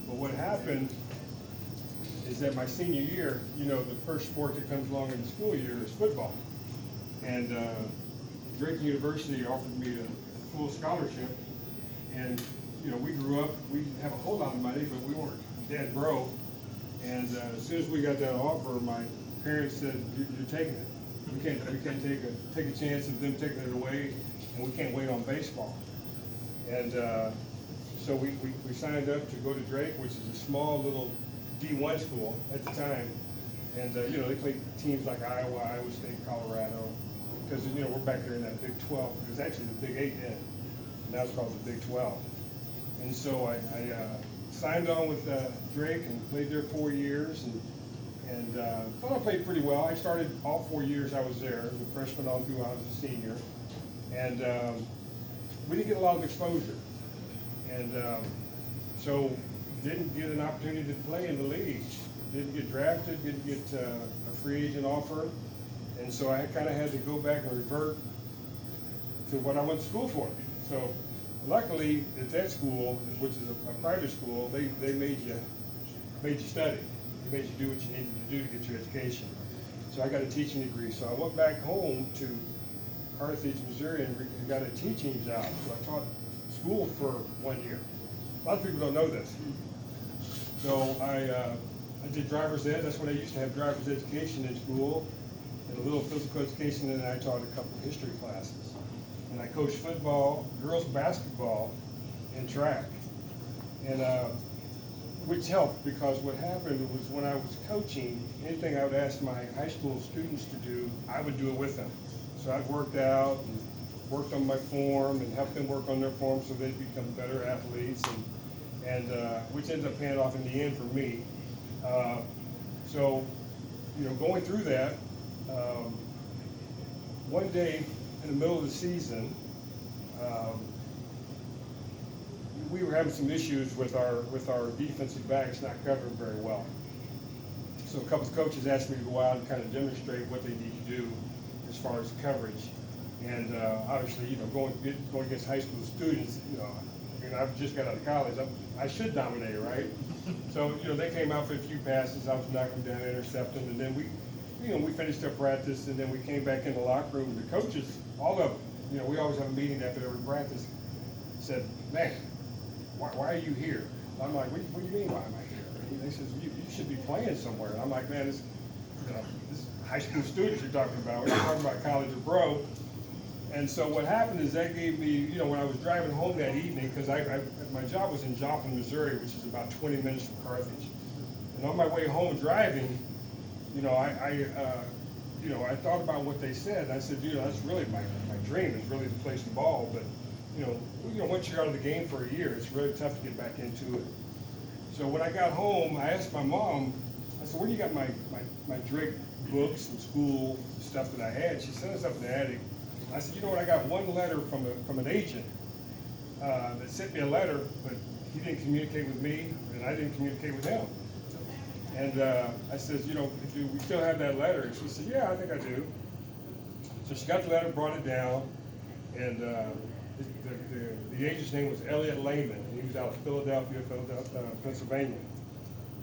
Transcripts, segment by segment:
But what happened is that my senior year, the first sport that comes along in the school year is football. And Drake University offered me a full scholarship. And, we grew up, we didn't have a whole lot of money, but we weren't dead broke. And as soon as we got that offer, my parents said, "You're taking it. We can't take a chance of them taking it away, and we can't wait on baseball." And so we signed up to go to Drake, which is a small little D1 school at the time. And they played teams like Iowa, Iowa State, Colorado, because we're back there in that Big 12. It was actually the Big 8 then, and now it's called the Big 12. And so I signed on with Drake and played there 4 years, and thought I played pretty well. I started all 4 years I was there, as a freshman all through I was a senior, and we didn't get a lot of exposure, and so didn't get an opportunity to play in the league. Didn't get drafted, didn't get a free agent offer, and so I kind of had to go back and revert to what I went to school for. So luckily, at that school, which is a private school, they made you study. They made you do what you needed to do to get your education. So I got a teaching degree. So I went back home to Carthage, Missouri, and got a teaching job. So I taught school for 1 year. A lot of people don't know this. So I did driver's ed. That's when I used to have driver's education in school, and a little physical education, and then I taught a couple of history classes. And I coached football, girls basketball, and track. And which helped, because what happened was when I was coaching, anything I would ask my high school students to do, I would do it with them. So I'd worked out and worked on my form and helped them work on their form so they'd become better athletes, and which ended up paying off in the end for me. So, going through that, one day in the middle of the season, we were having some issues with our defensive backs not covering very well. So a couple of coaches asked me to go out and kind of demonstrate what they need to do as far as coverage. And obviously, going against high school students, I've just got out of college, I should dominate, right? So, they came out for a few passes, I was knocking down, intercepting, and then we finished our practice, and then we came back in the locker room. The coaches, all of them, we always have a meeting after every practice, said, "Man, why are you here?" I'm like, what do you mean, why am I here? And they says, you should be playing somewhere. And I'm like, man, this high school students you're talking about. We're not talking about college or pro. And so what happened is that gave me, when I was driving home that evening, because my job was in Joplin, Missouri, which is about 20 minutes from Carthage. And on my way home driving, I thought about what they said. And I said, that's really my dream, is really to play some ball. But, once you're out of the game for a year, it's really tough to get back into it. So when I got home, I asked my mom, I said, "Where do you got my Drake books and school stuff that I had?" She sent us up in the attic. I said, "You know what, I got one letter from an agent that sent me a letter, but he didn't communicate with me, and I didn't communicate with him." And I said, "Do we still have that letter?" And she said, "Yeah, I think I do." So she got the letter, brought it down, and the agent's name was Elliot Lehman, and he was out of Philadelphia, Pennsylvania.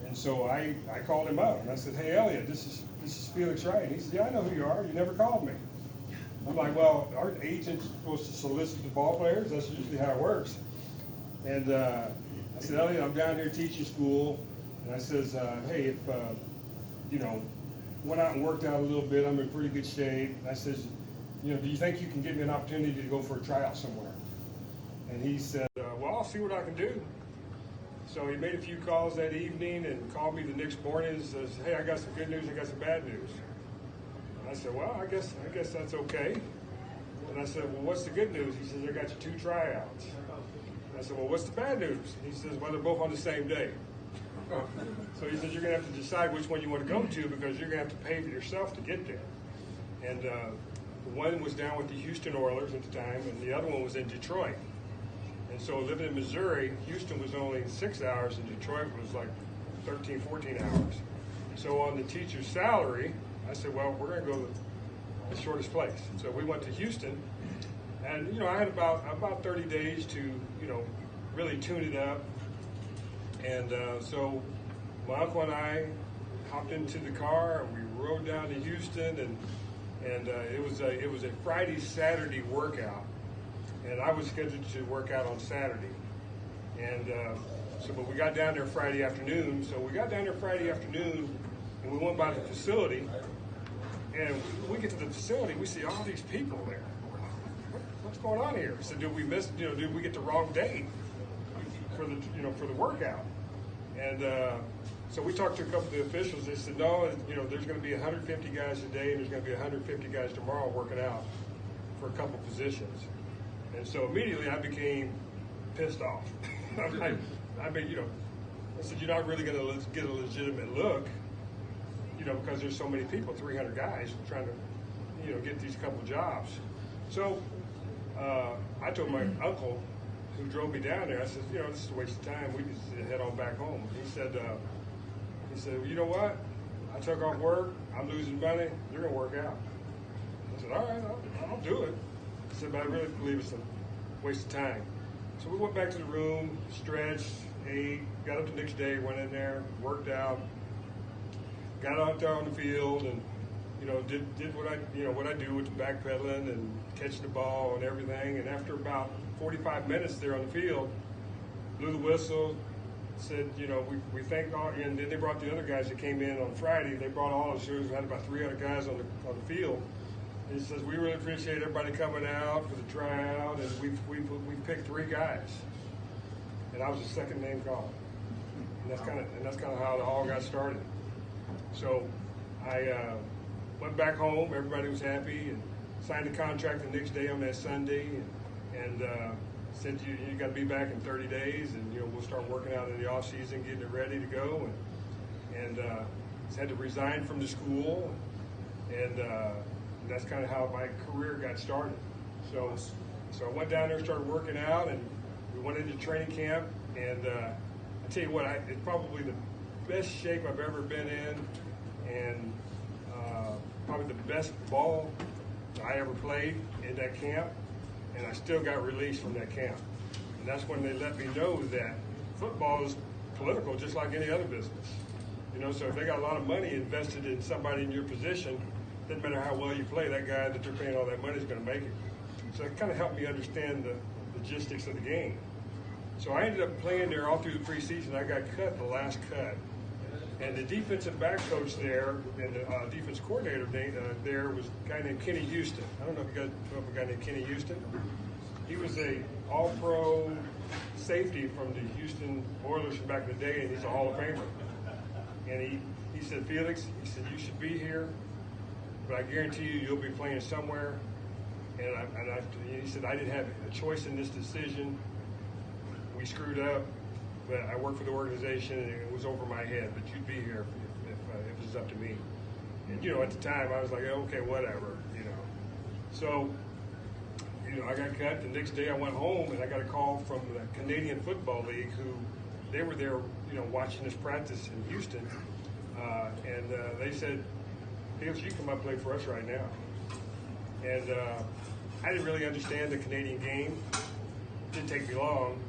And so I called him up, and I said, "Hey, Elliot, this is Felix, right?" And he said, "Yeah, I know who you are. You never called me." I'm like, "Well, aren't agents supposed to solicit the ball players? That's usually how it works." And I said, "Elliot, I'm down here teaching school." And I says, "Hey, if, went out and worked out a little bit, I'm in pretty good shape." And I says, "Do you think you can give me an opportunity to go for a tryout somewhere?" And he said, "Well, I'll see what I can do." So he made a few calls that evening and called me the next morning and says, "Hey, I got some good news, I got some bad news." And I said, "Well, I guess that's okay." And I said, "Well, what's the good news?" He says, "I got you 2 tryouts." And I said, "Well, what's the bad news?" He says, "Well, they're both on the same day." So he says, "You're going to have to decide which one you want to go to, because you're going to have to pay for yourself to get there." And the one was down with the Houston Oilers at the time, and the other one was in Detroit. And so living in Missouri, Houston was only 6 hours, and Detroit was like 13, 14 hours. So on the teacher's salary, I said, "Well, we're going to go to the shortest place." So we went to Houston, and I had about 30 days to really tune it up. And so my uncle and I hopped into the car and we rode down to Houston, and it was a Friday Saturday workout, and I was scheduled to work out on Saturday, and but we got down there Friday afternoon. So we got down there Friday afternoon, and we went by the facility, and we get to the facility, we see all these people there. What's going on here? So did we miss? Did we get the wrong day for the workout? And so we talked to a couple of the officials. They said, no, there's going to be 150 guys today, and there's going to be 150 guys tomorrow working out for a couple positions. And so immediately I became pissed off. I said, you're not really going to get a legitimate look, because there's so many people, 300 guys trying to, get these couple jobs. So I told my uncle, who drove me down there, I said, this is a waste of time. We just head on back home. He said, well, you know what? I took off work. I'm losing money. You're going to work out. I said, all right, I'll do it. I said, but I really believe it's a waste of time. So we went back to the room, stretched, ate, got up the next day, went in there, worked out, got out there on the field, and did what I do with the backpedaling and catching the ball and everything. And after about 45 minutes there on the field, blew the whistle, said, we thank all, and then they brought the other guys that came in on Friday. They brought all of us. We had about 300 guys on the field. And he says, we really appreciate everybody coming out for the tryout, and we picked 3 guys, and I was the second name called. And that's kind of how it all got started. So I went back home. Everybody was happy, and signed a contract the next day on that Sunday, and said you got to be back in 30 days, and we'll start working out in the off season, getting it ready to go, and had to resign from the school, and that's kind of how my career got started. So I went down there, started working out, and we went into training camp, and I tell you what, it's probably the best shape I've ever been in, and probably the best ball I ever played in that camp, and I still got released from that camp. And that's when they let me know that football is political, just like any other business. So if they got a lot of money invested in somebody in your position, doesn't matter how well you play, that guy that they're paying all that money is going to make it. So it kind of helped me understand the logistics of the game. So I ended up playing there all through the preseason. I got cut the last cut. And the defensive back coach there and the defense coordinator there was a guy named Kenny Houston. I don't know if you guys know of a guy named Kenny Houston. He was a all-pro safety from the Houston Oilers from back in the day, and he's a Hall of Famer. And he said, Felix, he said, you should be here, but I guarantee you'll be playing somewhere. And he said, I didn't have a choice in this decision. We screwed up. But I worked for the organization, and it was over my head. But you'd be here if it was up to me. And at the time, I was like, okay, whatever, So, I got cut. The next day, I went home, and I got a call from the Canadian Football League, who they were there, watching us practice in Houston, and they said, Felix, you come up and play for us right now. And I didn't really understand the Canadian game. It didn't take me long.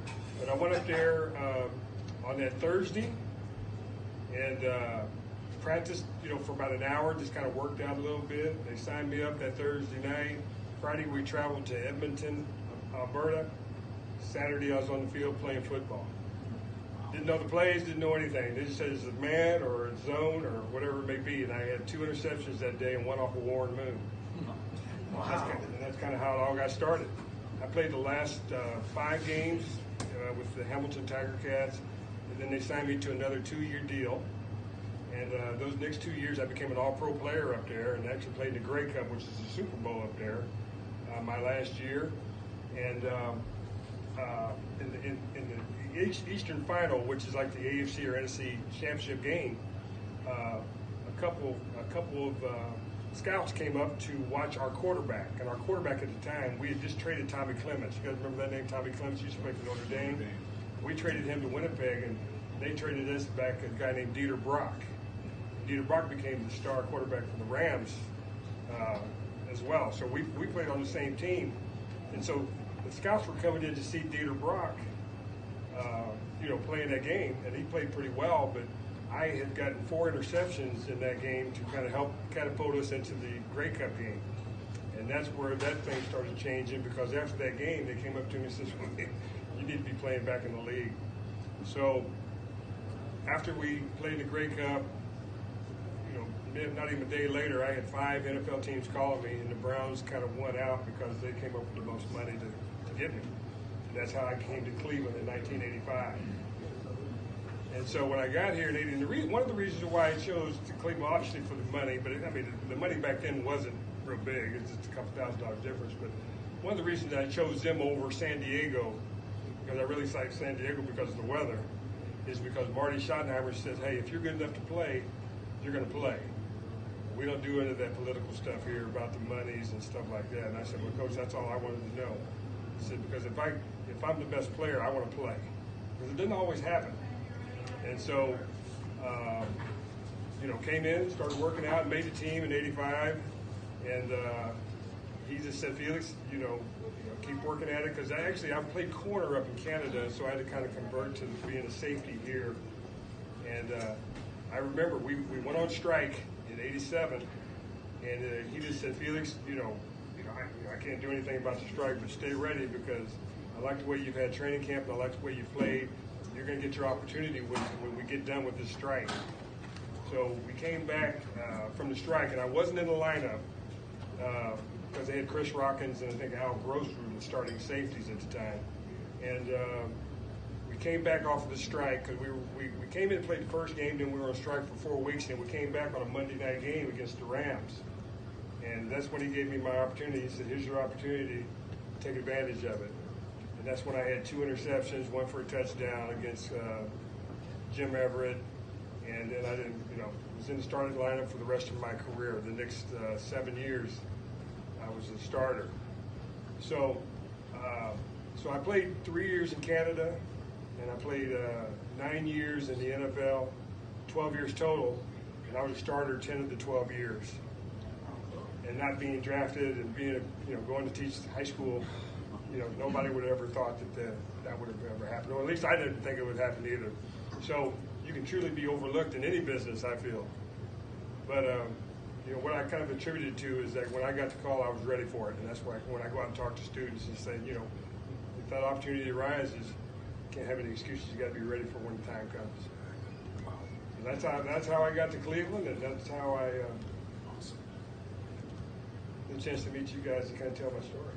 But I went up there on that Thursday and practiced, for about an hour, just kind of worked out a little bit. They signed me up that Thursday night. Friday, we traveled to Edmonton, Alberta. Saturday, I was on the field playing football. Didn't know the plays, didn't know anything. They just said it's a man or a zone or whatever it may be. And I had 2 interceptions that day and one off a Warren Moon. Wow. That's kind of how it all got started. I played the last 5 games with the Hamilton Tiger Cats, and then they signed me to another 2-year deal. And those next 2 years, I became an all-pro player up there, and actually played in the Grey Cup, which is the Super Bowl up there, my last year. And in the Eastern Final, which is like the AFC or NFC Championship game, a couple of scouts came up to watch our quarterback. And our quarterback at the time, we had just traded Tommy Clements. You guys remember that name? Tommy Clements used to play for Notre Dame. We traded him to Winnipeg, and they traded us back a guy named Dieter Brock. Dieter Brock became the star quarterback for the Rams as well. So we played on the same team. And so the scouts were coming in to see Dieter Brock. playing that game, and he played pretty well, but I had gotten 4 interceptions in that game to kind of help catapult us into the Grey Cup game. And that's where that thing started changing, because after that game, they came up to me and said, you need to be playing back in the league. So after we played the Grey Cup, not even a day later, I had 5 NFL teams calling me, and the Browns kind of won out because they came up with the most money to get me. And that's how I came to Cleveland in 1985. And so when I got here in 80, one of the reasons why I chose to Cleveland, obviously for the money, but the money back then wasn't real big. It's just a couple $1,000 difference. But one of the reasons I chose them over San Diego, because I really like San Diego because of the weather, is because Marty Schottenheimer says, hey, if you're good enough to play, you're going to play. We don't do any of that political stuff here about the monies and stuff like that. And I said, well, Coach, that's all I wanted to know. I said, because if I'm the best player, I want to play. Because it didn't always happen. And so, came in, started working out, made the team in 85. And he just said, Felix, keep working at it. Because I played corner up in Canada, so I had to kind of convert to being a safety here. And I remember we went on strike in 87, and he just said, Felix, I can't do anything about the strike, but stay ready, because I like the way you've had training camp, and I like the way you played. You're going to get your opportunity when we get done with this strike. So we came back from the strike, and I wasn't in the lineup because they had Chris Rockins and I think Al Grossrud was starting safeties at the time. And we came back off of the strike because we came in and played the first game, then we were on strike for 4 weeks, and we came back on a Monday night game against the Rams. And that's when he gave me my opportunity. He said, here's your opportunity, take advantage of it. And that's when I had 2 interceptions, 1 for a touchdown against Jim Everett. And then I was in the starting lineup for the rest of my career. The next 7 years, I was a starter. So I played 3 years in Canada, and I played 9 years in the NFL, 12 years total, and I was a starter 10 of the 12 years. And not being drafted and being, going to teach high school, nobody would have ever thought that would have ever happened. Or at least I didn't think it would happen either. So you can truly be overlooked in any business, I feel. But, what I kind of attributed to is that when I got the call, I was ready for it. And that's why when I go out and talk to students and say, if that opportunity arises, you can't have any excuses. You got to be ready for when the time comes. And that's how I got to Cleveland, and that's how I had a chance to meet you guys and kind of tell my story.